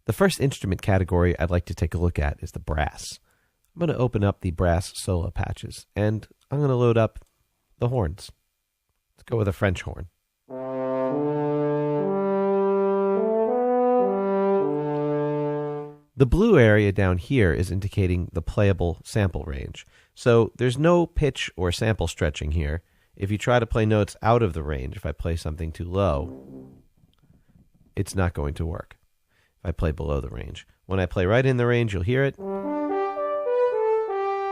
The first instrument category I'd like to take a look at is the brass. I'm going to open up the brass solo patches, and I'm going to load up the horns. Let's go with a French horn. The blue area down here is indicating the playable sample range. So there's no pitch or sample stretching here. If you try to play notes out of the range, if I play something too low, it's not going to work. If I play below the range. When I play right in the range, you'll hear it. And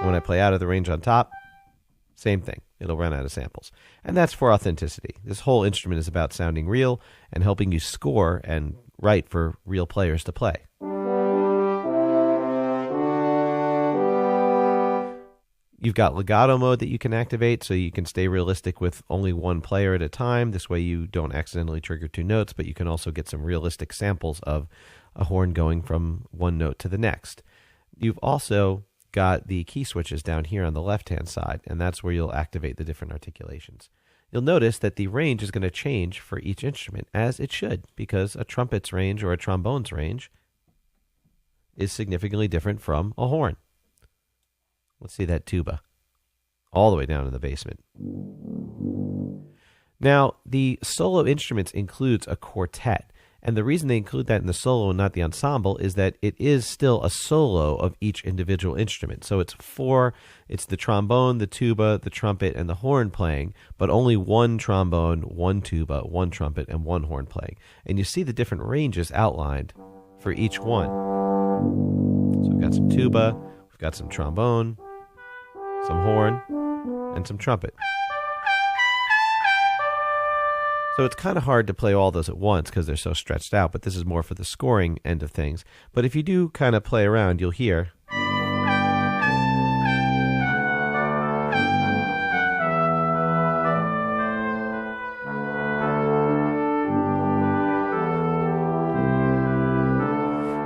when I play out of the range on top, same thing. It'll run out of samples. And that's for authenticity. This whole instrument is about sounding real and helping you score and write for real players to play. You've got legato mode that you can activate so you can stay realistic with only one player at a time. This way you don't accidentally trigger two notes, but you can also get some realistic samples of a horn going from one note to the next. You've also got the key switches down here on the left-hand side, and that's where you'll activate the different articulations. You'll notice that the range is going to change for each instrument, as it should, because a trumpet's range or a trombone's range is significantly different from a horn. Let's see that tuba, all the way down in the basement. Now, the solo instruments includes a quartet, and the reason they include that in the solo and not the ensemble is that it is still a solo of each individual instrument. So it's the trombone, the tuba, the trumpet, and the horn playing, but only one trombone, one tuba, one trumpet, and one horn playing. And you see the different ranges outlined for each one. So we've got some tuba, we've got some trombone, some horn, and some trumpet. So it's kind of hard to play all those at once because they're so stretched out, but this is more for the scoring end of things. But if you do kind of play around, you'll hear.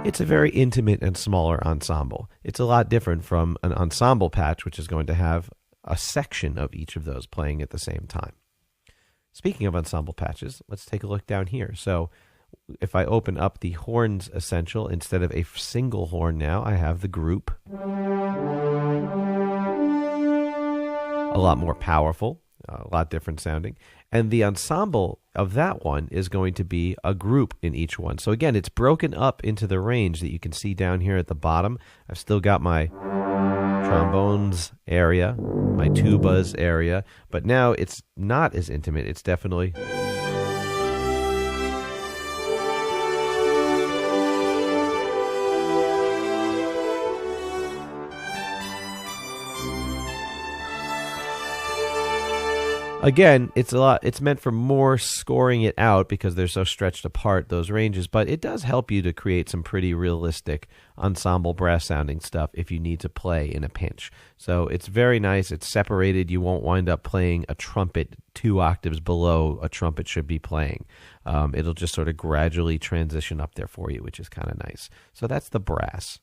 It's a very intimate and smaller ensemble. It's a lot different from an ensemble patch, which is going to have a section of each of those playing at the same time. Speaking of ensemble patches, let's take a look down here. So if I open up the horns essential, instead of a single horn now, I have the group. A lot more powerful, a lot different sounding. And the ensemble of that one is going to be a group in each one. So again, it's broken up into the range that you can see down here at the bottom. I've still got my trombones area, my tubas area, but now it's not as intimate. It's definitely... Again, it's meant for more scoring it out because they're so stretched apart, those ranges, but it does help you to create some pretty realistic ensemble brass sounding stuff if you need to play in a pinch. So it's very nice. It's separated. You won't wind up playing a trumpet 2 octaves below a trumpet should be playing. It'll just sort of gradually transition up there for you, which is kind of nice. So that's the brass.